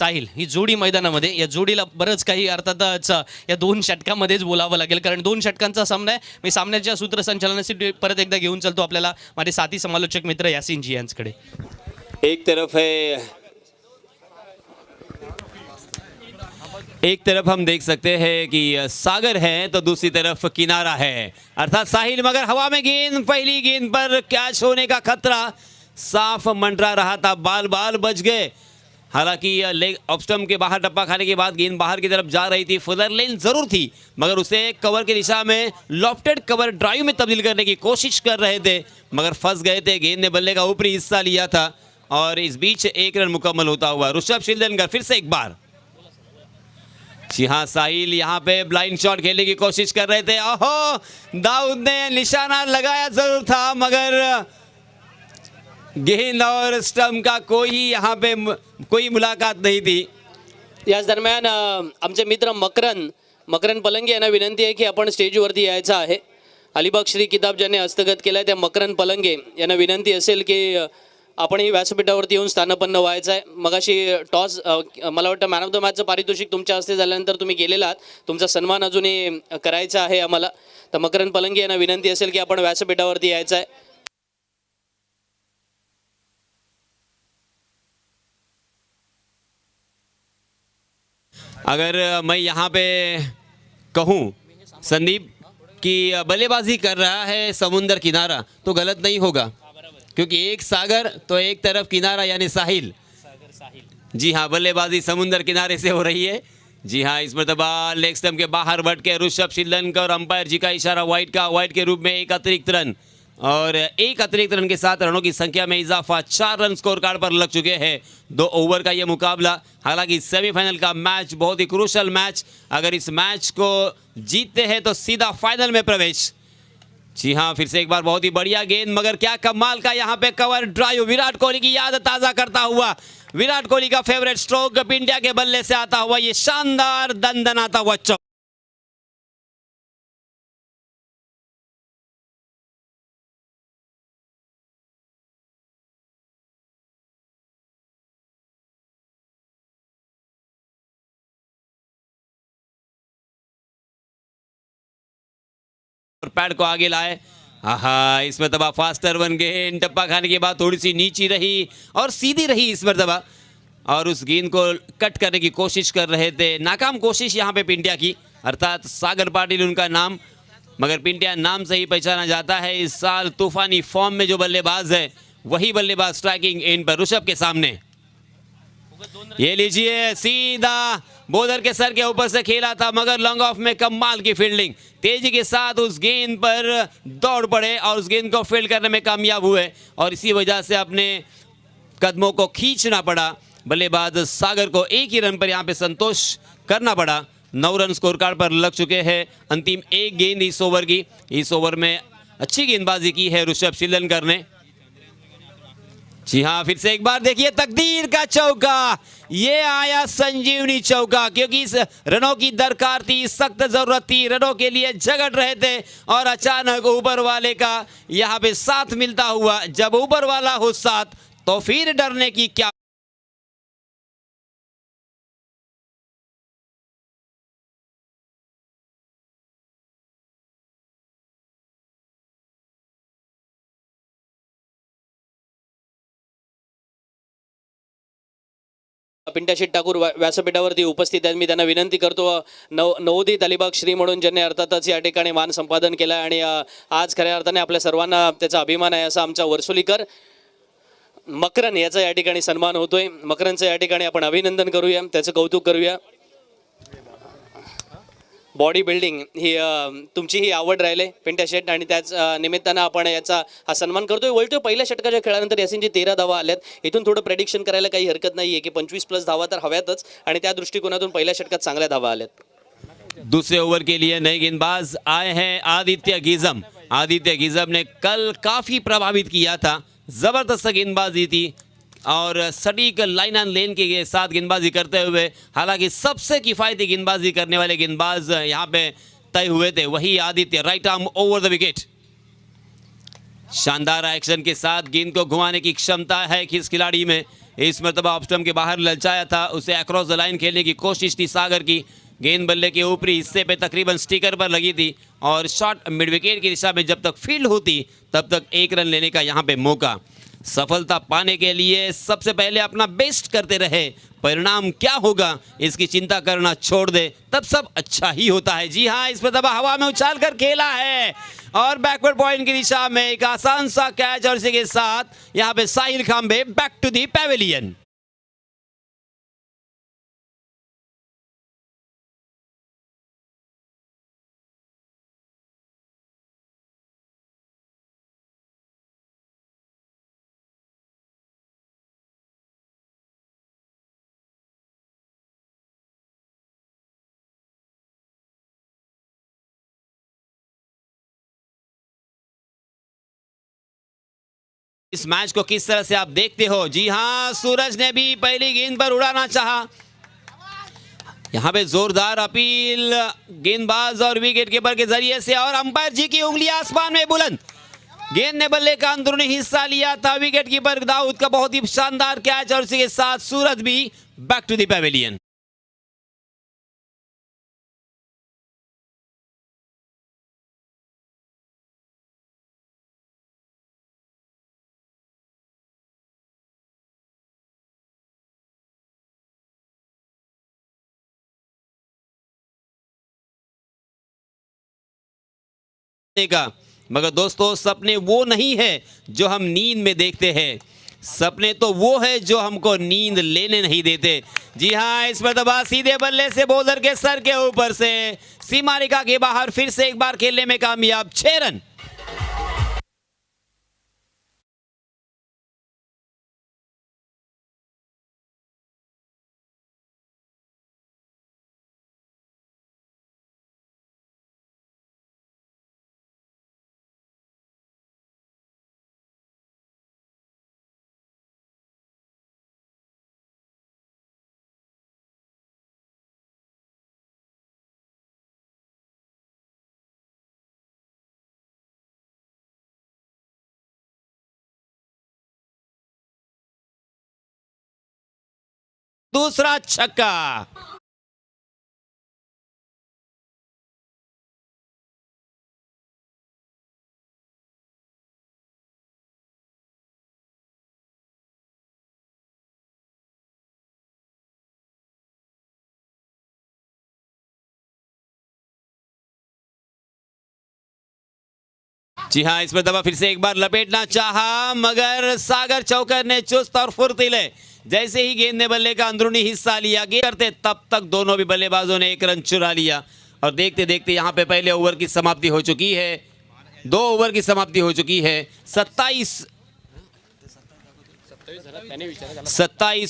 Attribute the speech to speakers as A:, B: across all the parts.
A: साहिल ही जोडी मैदानामध्ये, या जोडीला बरंच काही अर्थातच या 2 षटकामध्येच बोलावं लागेल, कारण 2 षटकांचा सामना आहे. मी सामन्याच्या सूत्रसंचालनासाठी परत एकदा घेऊन चलतो आपल्याला माझे साथी समालोचक मित्र यासिन जी यांच्याकडे.
B: एक तरफ हम देख सकते हैं कि सागर है तो दूसरी तरफ किनारा है, अर्थात साहिल, मगर हवा में गेंद, पहली गेंद पर कैच होने का खतरा साफ मंडरा रहा था, बाल बाल बच गए। हालांकि लेग ऑफ स्टंप के बाहर टप्पा खाने के बाद गेंद बाहर की तरफ जा रही थी, फुलर लेन जरूर थी, मगर उसे कवर की दिशा में लॉफ्टेड कवर ड्राइव में तब्दील करने की कोशिश कर रहे थे, मगर फंस गए थे। गेंद ने बल्ले का ऊपरी हिस्सा लिया था और इस बीच 1 रन मुकम्मल होता हुआ ऋषभ शिलदनकर फिर से एक बार। जी हाँ, साहिल यहाँ पे ब्लाइंड शॉट खेलने की कोशिश कर रहे थे। ओहो, दाऊद ने निशाना लगाया जरूर था, मगर गेंद और स्टंप का कोई मुलाकात नहीं थी।
A: याच दरम्यान आमचे मित्र मकरन पलंगे यांना विनंती आहे की आपण स्टेजवरती यायचं आहे. अलिबाग श्री किताब ज्याने हस्तगत केलाय त्या मकरन पलंगे यांना विनंती असेल की आपण ही व्यासपीठावरती येऊन स्थानपन्न व्हायचं आहे. मगाशी टॉस मला वाटतं मॅन ऑफ द मॅचचं पारितोषिक तुमच्या हस्ते झाल्यानंतर तुम्ही गेलेला आहात, तुमचा सन्मान अजूनही करायचा आहे आम्हाला. तर मकरन पलंगे यांना विनंती असेल की आपण व्यासपीठावरती यायचं आहे.
B: अगर मैं यहाँ पे कहूँ संदीप कि बल्लेबाजी कर रहा है समुंदर किनारा तो गलत नहीं होगा, क्योंकि एक सागर तो एक तरफ किनारा यानी साहिल। जी हाँ, बल्लेबाजी समुंदर किनारे से हो रही है। जी हाँ, इस मरतबा लेग स्टंप के बाहर बट के ऋषभ शिलदनकर और अंपायर जी का इशारा वाइड के रूप में एक अतिरिक्त रन, और एक अतिरिक्त रन के साथ रनों की संख्या में इजाफा, 4 रन स्कोर कार्ड पर लग चुके हैं। 2 ओवर का यह मुकाबला, हालांकि सेमीफाइनल का मैच बहुत ही क्रूशल मैच, अगर इस मैच को जीतते हैं तो सीधा फाइनल में प्रवेश। जी हाँ, फिर से एक बार बहुत ही बढ़िया गेंद, मगर क्या कमाल का यहाँ पे कवर ड्राइव, विराट कोहली की याद ताज़ा करता हुआ, विराट कोहली का फेवरेट स्ट्रोक इंडिया के बल्ले से आता हुआ ये शानदार दंदनाता हुआ चौका। और पैड को आगे लाए, आहा, इस मरतबा फास्टर वन गेंद टप्पा खाने के बाद थोड़ी सी नीची रही और सीधी रही इस मरतबा, और उस गेंद को कट करने की कोशिश कर रहे थे, नाकाम कोशिश यहाँ पे पिंटिया की, अर्थात सागर पाटिल उनका नाम, मगर पिंटिया नाम से ही पहचाना जाता है। इस साल तूफानी फॉर्म में जो बल्लेबाज है वही बल्लेबाज स्ट्राइकिंग एंड पर ऋषभ के सामने। ये लीजिए, सीधा बॉलर के सर के ऊपर से खेला था, मगर लॉन्ग ऑफ में कमाल की फील्डिंग, तेजी के साथ उस गेंद पर दौड़ पड़े और उस गेंद को फील्ड करने में कामयाब हुए, और इसी वजह से अपने कदमों को खींचना पड़ा। बल्लेबाज सागर को 1 ही रन पर यहाँ पे संतोष करना पड़ा। 9 रन स्कोर कार्ड पर लग चुके हैं। अंतिम 1 गेंद इस ओवर की, इस ओवर में अच्छी गेंदबाजी की है ऋषभ शिलदनकर ने। जी हाँ, फिर से एक बार देखिए, तकदीर का चौका, ये आया संजीवनी चौका, क्योंकि इस रनों की दरकार थी, सख्त जरूरत थी, रनों के लिए झगड़ रहे थे, और अचानक ऊपर वाले का यहाँ पे साथ मिलता हुआ, जब ऊपर वाला हो साथ तो फिर डरने की क्या।
A: पिंट्याशेठ ठाकूर व्यासपीठावरती उपस्थित आहेत. मी त्यांना विनंती करतो, नवोदित अलिबाग श्री म्हणून ज्यांनी अर्थातच या ठिकाणी मान संपादन केलं आहे, आणि आज खऱ्या अर्थाने आपल्या सर्वांना त्याचा अभिमान आहे, असा आमचा वर्सोलीकर मकरन याचा या ठिकाणी सन्मान होतोय. मकरनचं या ठिकाणी आपण अभिनंदन करूया, त्याचं कौतुक करूया. बॉडी बिल्डिंग ही तुमची ही आवड राहिले पिंट्याशेठ, आणि त्याच निमित्तानं आपण याचा हा सन्मान करतोय. वळतोय पहिल्या षटकाच्या खेळानंतर यासिनची 13 धावा आल्यात. इथून थोडं प्रेडिक्शन करायला काही हरकत नाही आहे की 25+ धावा तर हव्यातच, आणि त्या दृष्टिकोनातून पहिल्या षटकात चांगल्या धावा आल्यात.
B: दूसरे ओवर के लिए नए गेंदबाज आए हैं आदित्य गिजम ने कल काफी प्रभावित किया था, जबरदस्त गेंदबाजी थी और सटीक लाइन एंड लेन के साथ गेंदबाजी करते हुए, हालांकि सबसे किफायती गेंदबाजी करने वाले गेंदबाज यहाँ पे तय हुए थे, वही Aditya, right arm over the wicket. शानदार एक्शन के साथ गेंद को घुमाने की क्षमता है कि इस खिलाड़ी में। इस मरतबा ऑफ स्टंप के बाहर ललचाया था, उसे अक्रॉस द लाइन खेलने की कोशिश थी सागर की। गेंद बल्ले के ऊपरी हिस्से पे तकरीबन स्टिकर पर लगी थी और शॉट मिड विकेट की दिशा में जब तक फील्ड होती तब तक 1 रन लेने का यहाँ पे मौका। सफलता पाने के लिए सबसे पहले अपना बेस्ट करते रहे, परिणाम क्या होगा इसकी चिंता करना छोड़ दे, तब सब अच्छा ही होता है। जी हाँ, इस मरतबा हवा में उछाल कर खेला है और बैकवर्ड पॉइंट की दिशा में एक आसान सा कैच और इसी के साथ यहाँ पे Sahil Khambe back to the pavilion. इस मैच को किस तरह से आप देखते हो? जी हां, सूरज ने भी पहली गेंद पर उड़ाना चाहा। यहां पे जोरदार अपील गेंदबाज और विकेट कीपर के जरिए से और अंपायर जी की उंगली आसमान में बुलंद। गेंद ने बल्ले का अंदरूनी हिस्सा लिया था, विकेट कीपर दाऊद का बहुत ही शानदार कैच और इसी के साथ सूरज भी बैक टू द पैवेलियन। का मगर दोस्तों, सपने वो नहीं है जो हम नींद में देखते हैं, सपने तो वो है जो हमको नींद लेने नहीं देते। जी हाँ, इस मरतबा सीधे बल्ले से बॉलर के सर के ऊपर से सीमा रेखा के बाहर फिर से एक बार खेलने में कामयाब, 6 रन। दूसरा छक्का। जी हाँ, इस मरतबा फिर से एक बार लपेटना चाहा मगर सागर चौकर ने चुस्त और फुर्तीले जैसे ही गेंद ने बल्ले का अंदरूनी हिस्सा लिया गेंद करते तब तक दोनों भी बल्लेबाजों ने 1 रन चुरा लिया और देखते देखते यहाँ पे पहले ओवर की समाप्ति हो चुकी है, 2 ओवर की समाप्ति हो चुकी है। 27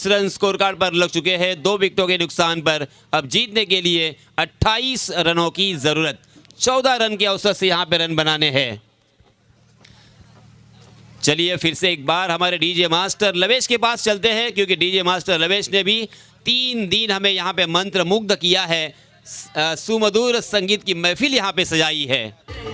B: रन स्कोर कार्ड पर लग चुके हैं 2 विकेटों के नुकसान पर। अब जीतने के लिए 28 रनों की जरूरत, 14 रन के औसत से यहाँ पे रन बनाने हैं। चलिए फिर से एक बार हमारे डीजे मास्टर लवेश के पास चलते हैं, क्योंकि डीजे मास्टर लवेश ने भी 3 दिन हमें यहाँ पे मंत्र मुग्ध किया है, सुमधुर संगीत की महफिल यहाँ पे सजाई है।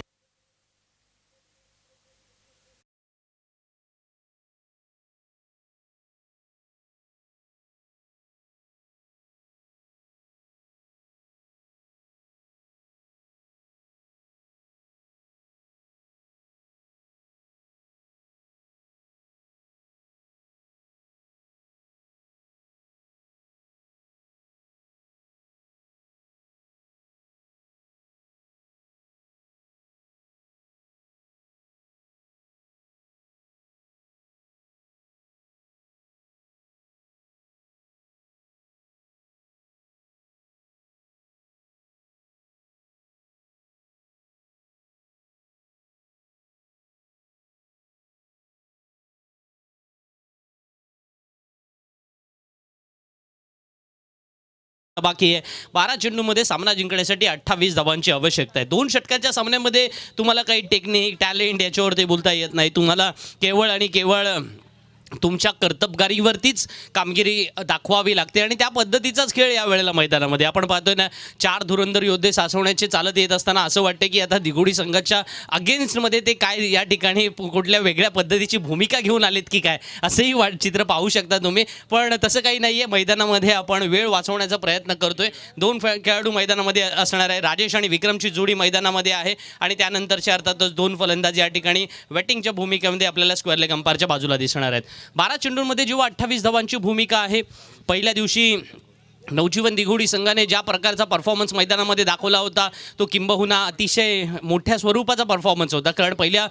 A: बाकी आहे 12 चेंडूमध्ये सामना जिंकण्यासाठी 28 धावांची आवश्यकता आहे। 2 षटकांच्या सामन्यामध्ये तुम्हाला काही टेक्निक टॅलेंट याच्यावरती बोलता येत नाही, तुम्हाला केवळ आणि केवळ तुमच्या कर्तबगारीवरतीच कामगिरी दाखवावी लागते आणि त्या पद्धतीचाच खेळ या वेळेला मैदानामध्ये आपण पाहतोय ना. 4 धुरंधर योद्धे सासवण्याचे चालत येत असताना असं वाटतं की आता दिघोडी संघाच्या अगेन्स्टमध्ये ते काय या ठिकाणी कुठल्या वेगळ्या पद्धतीची भूमिका घेऊन आलेत की काय, असंही चित्र पाहू शकता तुम्ही. पण तसं काही नाही आहे. मैदानामध्ये आपण वेळ वाचवण्याचा प्रयत्न करतोय. 2 खेळाडू मैदानामध्ये असणार आहे. राजेश आणि विक्रमची जोडी मैदानामध्ये आहे आणि त्यानंतरच्या अर्थातच 2 फलंदाज या ठिकाणी वेटिंगच्या भूमिकेमध्ये आपल्याला स्क्वेअर लेग अंपायरच्या बाजूला दिसणार आहेत. 12 चेंडूंमध्ये जेव्हा 28 धावांची भूमिका आहे. पहिल्या दिवशी नवजीवन दिघोडी संघाने ज्या प्रकारचा परफॉर्मन्स मैदानामध्ये दाखवला होता तो किंबहुना अतिशय मोठ्या स्वरूपाचा परफॉर्मन्स होता. कारण पहिल्या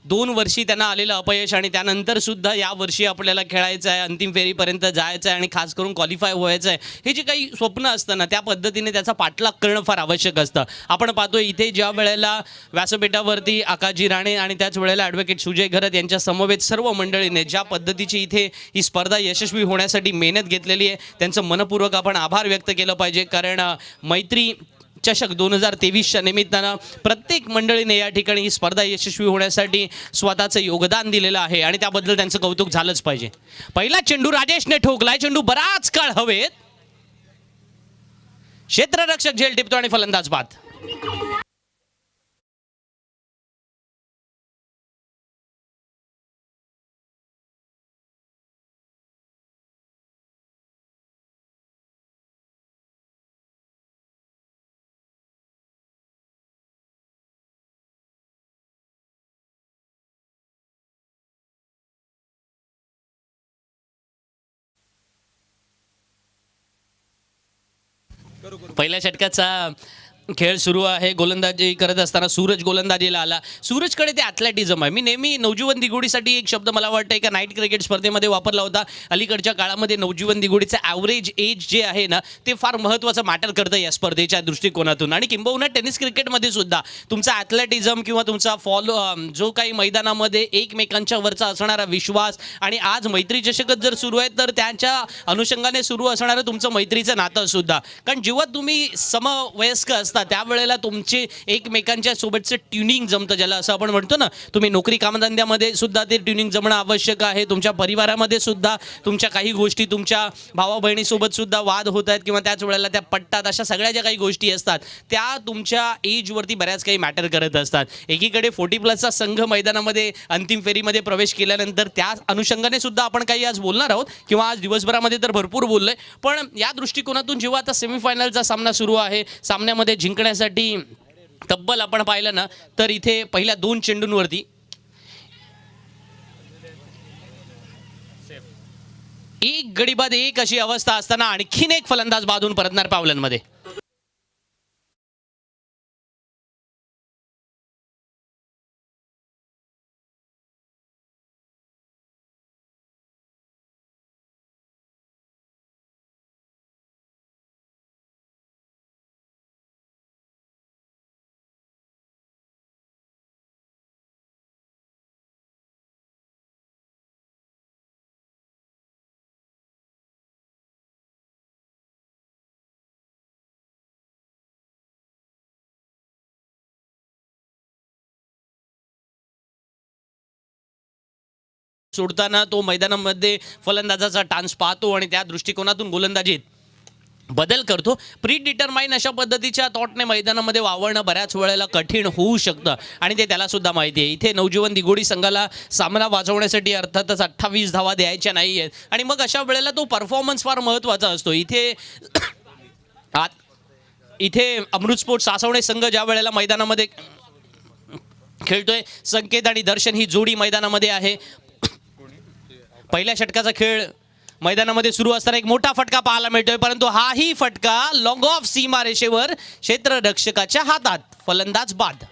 A: 2 वर्षी त्यांना आलेलं अपयश आणि त्यानंतर सुद्धा या वर्षी आपल्याला खेळायचं आहे, अंतिम फेरीपर्यंत जायचं आहे आणि खास करून क्वालिफाय व्हायचं आहे. हे जे काही स्वप्न असतं ना त्या पद्धतीने त्याचा पाठलाग करणं फार आवश्यक असतं. आपण पाहतो इथे ज्या वेळेला व्यासपीठावरती आकाशजी राणे आणि त्याच वेळेला ॲडव्होकेट सुजय घरत यांच्या समवेत सर्व मंडळीने ज्या पद्धतीची इथे ही स्पर्धा यशस्वी होण्यासाठी मेहनत घेतलेली आहे त्यांचं मनपूर्वक आपण आभार व्यक्त केलं पाहिजे. कारण मैत्री चषक 2023च्या निमित्तानं प्रत्येक मंडळीने या ठिकाणी ही स्पर्धा यशस्वी होण्यासाठी स्वतःचं योगदान दिलेलं आहे आणि त्याबद्दल त्यांचं कौतुक झालंच पाहिजे. पहिला चेंडू राजेशने ठोकलाय. चेंडू बराच काळ हवेत. क्षेत्ररक्षक झेल टिपतो आणि फलंदाज बाद. पहिल्या षटकाचा खेळ सुरू आहे. गोलंदाजी करत असताना सूरज गोलंदाजीला आला. सूरजकडे ते ॲथलेटिझम आहे. मी नेहमी नवजीवन दिघोडीसाठी एक शब्द मला वाटतं एका नाईट क्रिकेट स्पर्धेमध्ये वापरला होता. अलीकडच्या काळामध्ये नवजीवन दिघोडीचं ॲव्हरेज एज जे आहे ना ते फार महत्त्वाचं मॅटर करतं या स्पर्धेच्या दृष्टिकोनातून. आणि किंबहुना टेनिस क्रिकेटमध्ये सुद्धा तुमचा ॲथलेटिझम किंवा तुमचा फॉलो जो काही मैदानामध्ये एकमेकांच्या वरचा असणारा विश्वास आणि आज मैत्री चषकच जर सुरू आहे तर त्याच्या अनुषंगाने सुरू असणारं तुमचं मैत्रीचं नातं सुद्धा. कारण जेव्हा तुम्ही समवयस्क त्यावेळेला तुमचे एकमेकांच्या सोबतचं ट्युनिंग जमतं, ज्याला असं आपण म्हणतो ना. तुम्ही नोकरी कामधंद्यामध्ये सुद्धा ते ट्युनिंग जमणं आवश्यक आहे. तुमच्या परिवारामध्ये सुद्धा तुमच्या काही गोष्टी तुमच्या भावा बहिणीसोबत सुद्धा वाद होत आहेत किंवा त्याच वेळेला त्या पटतात. अशा सगळ्या ज्या काही गोष्टी असतात त्या तुमच्या एजवरती बऱ्याच काही मॅटर करत असतात. एकीकडे 40+ संघ मैदानामध्ये अंतिम फेरीमध्ये प्रवेश केल्यानंतर त्या अनुषंगाने सुद्धा आपण काही आज बोलणार आहोत किंवा आज दिवसभरामध्ये तर भरपूर बोललोय. पण या दृष्टिकोनातून जेव्हा आता सेमीफायनलचा सामना सुरू आहे, सामन्यामध्ये जिंकण्यासाठी तब्बल आपण पाहिलं ना तर इथे पहिल्या 2 चेंडूंवरती 1 गडी बाद 1 अशी अवस्था असताना आणखीन एक फलंदाज बाधून परतणार पावलांमध्ये. सोडताना तो मैदानामध्ये फलंदाजाचा टान्स पाहतो आणि त्या दृष्टिकोनातून गोलंदाजीत बदल करतो. प्री डिटरमाइन अशा पद्धतीच्या थॉटने मैदानामध्ये वावरणं बऱ्याच वेळेला कठीण होऊ शकतं आणि ते त्याला सुद्धा माहिती आहे. इथे नवजीवन दिघोडी संघाला सामना वाजवण्यासाठी अर्थातच 28 धावा द्यायच्या नाही आहेत आणि मग अशा वेळेला तो परफॉर्मन्स फार महत्त्वाचा असतो. इथे अमृत स्पोर्ट सासवणे संघ ज्या वेळेला मैदानामध्ये खेळतोय, संकेत आणि दर्शन ही जोडी मैदानामध्ये आहे. पहिल्या षटकाचा खेळ मैदानामध्ये सुरू असताना एक मोठा फटका पाहायला मिळतोय, परंतु हाही फटका लॉंग ऑफ सीमारेषेवर क्षेत्ररक्षकाच्या हातात. फलंदाज बाद.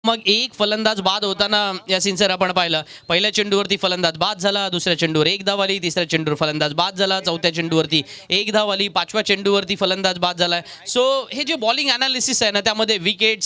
A: मग एक फलंदाज बाद होताना या सिन्सर आपण पाहिलं. पहिल्या चेंडूवरती फलंदाज बाद झाला, दुसऱ्या चेंडूवर एक धाव आली, तिसऱ्या चेंडूवर फलंदाज बाद झाला, चौथ्या चेंडूवरती एक धाव आली, पाचव्या चेंडूवरती फलंदाज बाद झालाय. सो हे जे बॉलिंग अनालिसिस आहे ना, त्यामध्ये विकेट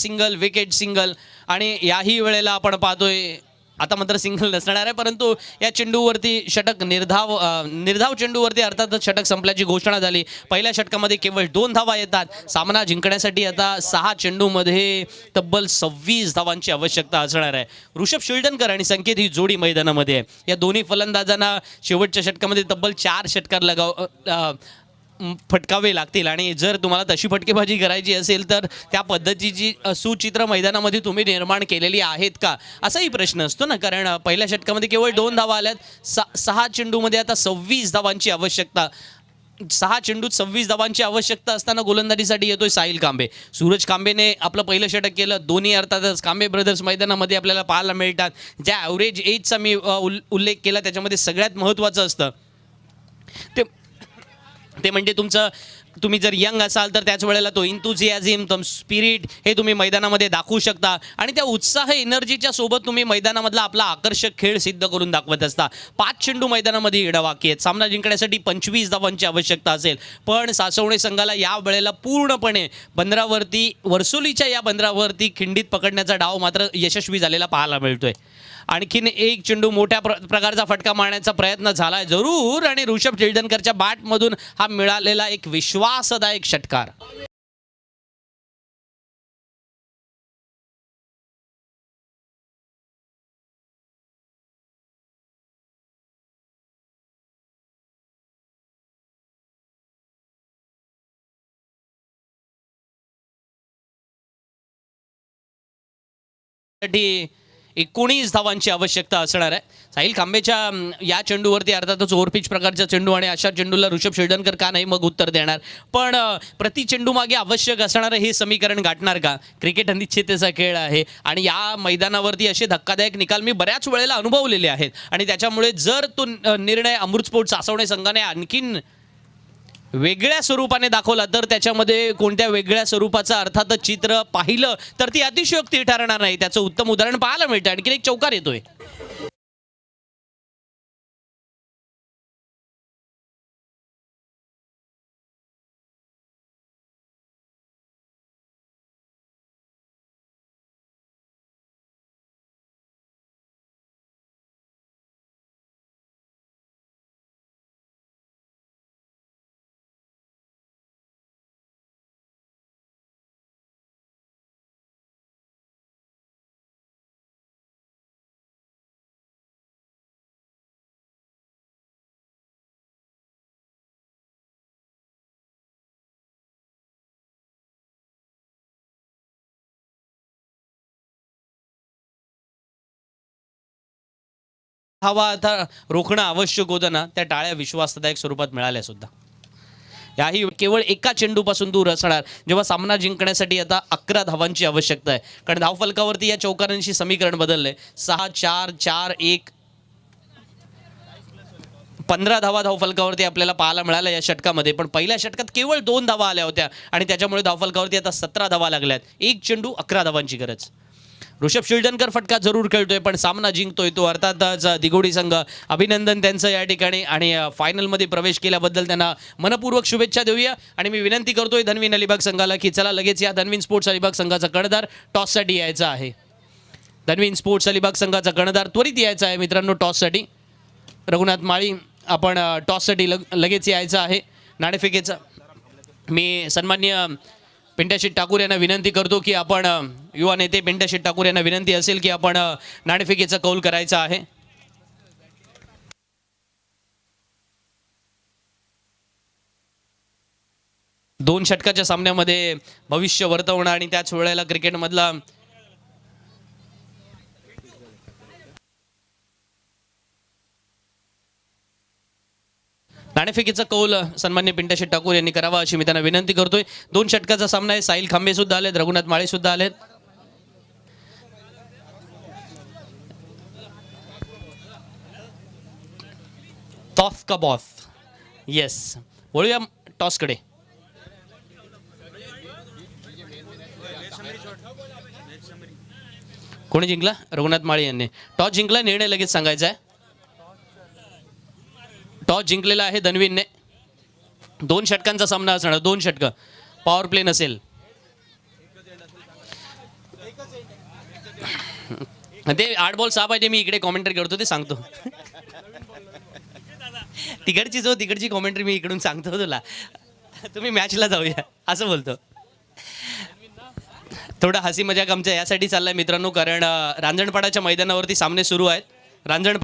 A: सिंगल आणि याही वेळेला आपण पाहतोय आता मात्र सिंगल नसणार आहे, परंतु या चेंडूवरती षटक निर्धाव चेंडूवरती अर्थातच षटक संपल्याची घोषणा झाली. पहिल्या षटकामध्ये केवळ 2 धावा येतात. सामना जिंकण्यासाठी आता 6 चेंडूमध्ये तब्बल 26 धावांची आवश्यकता असणार आहे. ऋषभ शिल्डनकर आणि संकेत ही जोडी मैदानामध्ये आहे. या दोन्ही फलंदाजांना शेवटच्या षटकामध्ये तब्बल 4 षटकार फटकावे लागतील आणि जर तुम्हाला तशी फटकेबाजी करायची असेल तर त्या पद्धतीची सुचित्र मैदानामध्ये तुम्ही निर्माण केलेली आहेत का, असाही प्रश्न असतो ना. कारण पहिल्या षटकामध्ये केवळ 2 धावा आल्यात. 6 चेंडूमध्ये आता 26 धावांची आवश्यकता. 6 चेंडूत 26 धावांची आवश्यकता असताना गोलंदाजीसाठी येतोय साहिल कांबे. सूरज कांबेने आपलं पहिलं षटक केलं. दोन्ही अर्थातच कांबे ब्रदर्स मैदानामध्ये आपल्याला पाहायला मिळतात. ज्या ॲव्हरेज एजचा मी उल्लेख केला त्याच्यामध्ये सगळ्यात महत्त्वाचं असतं ते म्हणजे तुम्ही जर यंग असाल तर त्याच वेळेला तो इंथुझियाझम, स्पिरिट हे तुम्ही मैदानामध्ये दाखवू शकता आणि त्या उत्साह एनर्जीच्या सोबत तुम्ही मैदानामधला आपला आकर्षक खेळ सिद्ध करून दाखवत असता. 5 चेंडू मैदानामध्ये येडवाकी आहेत. सामना जिंकण्यासाठी 25 धावांची आवश्यकता असेल, पण सासवणे संघाला या वेळेला पूर्णपणे बंदरावरती वर्सोलीच्या या बंदरावरती खिंडीत पकडण्याचा डाव मात्र यशस्वी झालेला पाहायला मिळतोय. आणखीन एक चेंडू मोठ्या प्रकारचा फटका मारण्याचा प्रयत्न झालाय जरूर आणि ऋषभ शिल्डनकरच्या बॅटमधून हा मिळालेला एक विश्वासदायक षटकार. साठी 19 धावांची आवश्यकता असणार आहे. साहिल कांबेच्या या चेंडूवरती अर्थातच ओव्हरपिच प्रकारचा चेंडू आणि अशा चेंडूला ऋषभ शिल्डनकर का नाही मग उत्तर देणार. पण प्रति चेंडू मागे आवश्यक असणारं हे समीकरण गाठणार का. क्रिकेट अनिश्चिततेचा खेळ आहे आणि या मैदानावरती असे धक्कादायक निकाल मी बऱ्याच वेळेला अनुभवलेले आहेत आणि त्याच्यामुळे जर तो निर्णय अमृतस्फोट सासवणे संघाने आणखीन वेगळ्या स्वरूपाने दाखवला तर त्याच्यामध्ये कोणत्या वेगळ्या स्वरूपाचं अर्थातच चित्र पाहिलं तर ती अतिशयोक्ती ठरणार नाही. त्याचं उत्तम उदाहरण पाहायला मिळतं. आणखीन एक चौकार येतोय. हवा आता रोखणं आवश्यक होतं ना, त्या टाळ्या विश्वासदायक स्वरूपात मिळाल्या सुद्धा. याही केवळ एका चेंडूपासून दूर असणार जेव्हा सामना जिंकण्यासाठी आता 11 धावांची आवश्यकता आहे. कारण धावफलकावरती या चौकारांशी समीकरण बदललंय. 6-4-4-1 15 धावा धावफलकावरती आपल्याला पाहायला मिळाल्या या षटकामध्ये. पण पहिल्या षटकात केवळ 2 धावा आल्या होत्या आणि त्याच्यामुळे धावफलकावरती आता 17 धावा लागल्यात. एक चेंडू 11 धावांची गरज. ऋषभ शिल्डनकर फटका जरूर खेळतोय पण सामना जिंकतोय तो अर्थातच दिघोडी संघ. अभिनंदन त्यांचं या ठिकाणी आणि फायनलमध्ये प्रवेश केल्याबद्दल त्यांना मनपूर्वक शुभेच्छा देऊया. आणि मी विनंती करतोय धनवीन अलिबाग संघाला की चला लगेच या धनवीन स्पोर्ट्स अलिबाग संघाचा कर्णधार टॉससाठी यायचा आहे. धनवीन स्पोर्ट्स अलिबाग संघाचा कर्णधार त्वरित यायचा आहे मित्रांनो टॉससाठी. रघुनाथ माळी आपण टॉससाठी लगेच यायचं आहे. नाणेफेकीचा मी सन्माननीय पिंट्याशेठ ठाकूर यांना विनंती करतो की आपण युवा नेते पिंट्याशेठ ठाकूर यांना विनंती असेल की आपण नाणेफेकीचा कौल करायचा आहे. दोन षटकाच्या सामन्यामध्ये भविष्य वर्तवणं आणि त्याच वेळेला क्रिकेटमधला नाणेफेकीचा कौल सन्मान्य पिंट्याशेठ ठाकूर यांनी करावा अशी मी त्यांना विनंती करतोय. 2 षटकाचा सामना आहे. साहिल खांबे सुद्धा आलेत, रघुनाथ माळे सुद्धा आलेत. टॉस का बॉस. येस, वळूया टॉसकडे. कोणी जिंकला? रघुनाथ माळी यांनी टॉस जिंकला. निर्णय लगेच सांगायचा आहे. टॉस जिंकलेला आहे धनवीनने. 2 षटकांचा सामना असणार. 2 षटकं. पॉवर प्ले नसेल. ते 8 बॉल 6 पाहिजे. मी इकडे कॉमेंट्री करतो ते सांगतो. तिकडची कॉमेंट्री मी इकडून सांगतो तुला. तुम्ही मॅचला जाऊया असं बोलतो. थोडा हसी मजाक आमच्या यासाठी चाललाय मित्रांनो, कारण रांजणपाडाच्या मैदानावरती सामने सुरू आहेत. रांजण